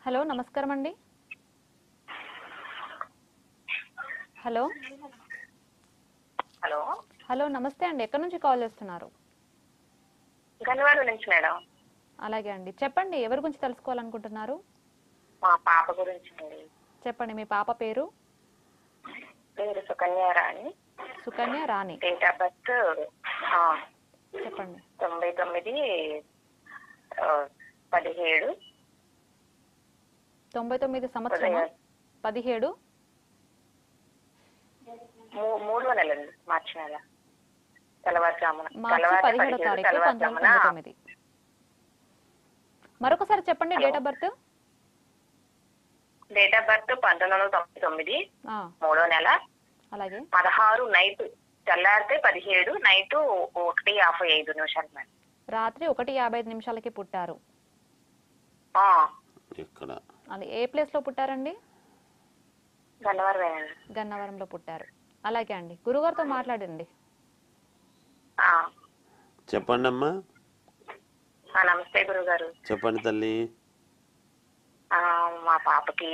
Hello నమస్కారం అండి. Hello hello hello నమస్తే అండి. ఎక్కడి నుంచి కాల్ చేస్తున్నారు? గన్నవరం నుంచి మేడం. అలాగే అండి, చెప్పండి ఎవరి గురించి తెలుసుకోవాలనుకుంటున్నారు? మా పాప గురించి అండి. చెప్పండి, మీ పాప పేరు? పేరు సుకన్య రాణి. సుకన్య రాణి. డేట్ ఆఫ్ బర్త్ చెప్పండి. 99/17. 99 సంవత్సరం 17 3వ నెల మార్చి నెల తెల్లవారుజామున. మార్చి 17వ తారీఖు 1999. మరొకసారి చెప్పండి date of birth. Date of birth 1999 3వ నెల. అలాగే 16 నైట్, తెల్లారితే 17 నైట్ 1:55 మేడం. రాత్రి 1:55 నిమిషాలకి పుట్టారు. ఎక్కడ? అది ఏ ప్లేస్ లో పుట్టారండి? గన్నవరం. గన్నవరంలో పుట్టారు. అలాగే అండి, గురుగారితో మాట్లాడండి. చెప్పండి అమ్మా. నమస్తే గురుగారు. చెప్పండి తల్లి. మా పాపకి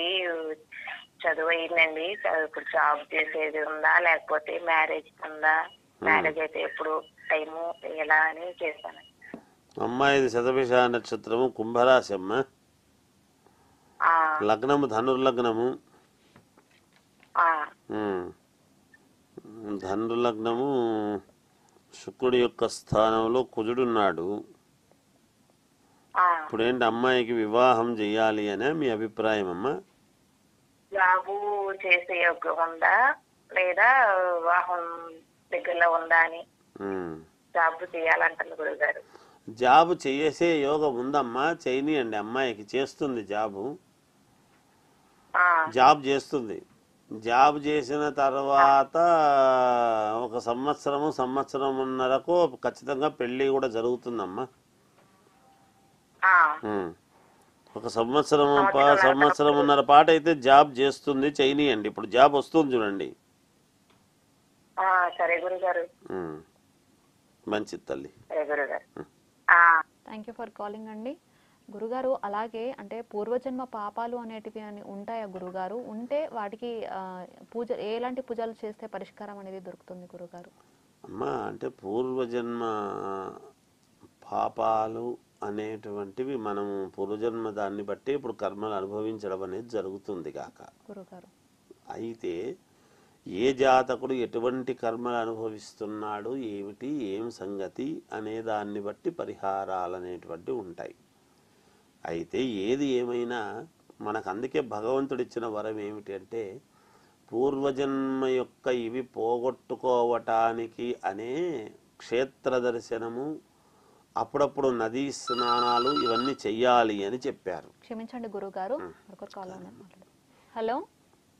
చదువు అయిందండి. ఇప్పుడు జాబ్ చేసేది ఉందా లేకపోతే మ్యారేజ్ ఉందా? మ్యారేజ్ అయితే ఎప్పుడు టైము ఎలా అని చేశాను. అమ్మాయిది శతభిష నక్షత్రము, కుంభరాశి అమ్మ. లగ్నము ధనుర్లగ్నము. ధనుర్లగ్నము శుక్రుడి యొక్క స్థానంలో కుజుడున్నాడు. ఇప్పుడేంటి అమ్మాయికి వివాహం చెయ్యాలి అనే మీ అభిప్రాయం అమ్మా? జాబు చేసే యోగ్యం ఉందా లేదా వివాహం దగ్గరలో ఉందా అని. జాబ్ చేయాలంటారు గురుగారు. జాబు చేసే యోగం ఉందమ్మా, చేయనియండి. అమ్మాయికి చేస్తుంది జాబు. జాబ్ చేస్తుంది. జాబ్ చేసిన తర్వాత ఒక సంవత్సరమున్నరకు ఖచ్చితంగా పెళ్లి కూడా జరుగుతుందమ్మా. ఒక సంవత్సరమున్నర పాటు అయితే జాబ్ చేస్తుంది, చేయనియండి. ఇప్పుడు జాబ్ వస్తుంది చూడండి. సరే గురుగారు. మంచిది తల్లి. థ్యాంక్ యూ ఫర్ కాలింగ్ అండి. గురుగారు, అలాగే అంటే పూర్వజన్మ పాపాలు అనేటివి అని ఉంటాయా గురుగారు? ఉంటే వాటికి పూజ ఎలాంటి పూజలు చేస్తే పరిష్కారం అనేది దొరుకుతుంది గురుగారు? అమ్మా, అంటే పూర్వజన్మ పాపాలు అనేటువంటివి మనము పూర్వజన్మ దాన్ని బట్టి ఇప్పుడు కర్మలు అనుభవించడం అనేది జరుగుతుంది కాక గురుగారు. అయితే ఏ జాతకుడు ఎటువంటి కర్మలు అనుభవిస్తున్నాడు, ఏమిటి, ఏం సంగతి అనే దాన్ని బట్టి పరిహారాలు అనేటువంటివి ఉంటాయి. అయితే ఏది ఏమైనా మనకు అందుకే భగవంతుడు ఇచ్చిన వరం ఏమిటి అంటే పూర్వజన్మ యొక్క ఇవి పోగొట్టుకోవటానికి అనే క్షేత్ర దర్శనము, అప్పుడప్పుడు నదీ స్నానాలు ఇవన్నీ చెయ్యాలి అని చెప్పారు. క్షమించండి గురుగారు. హలో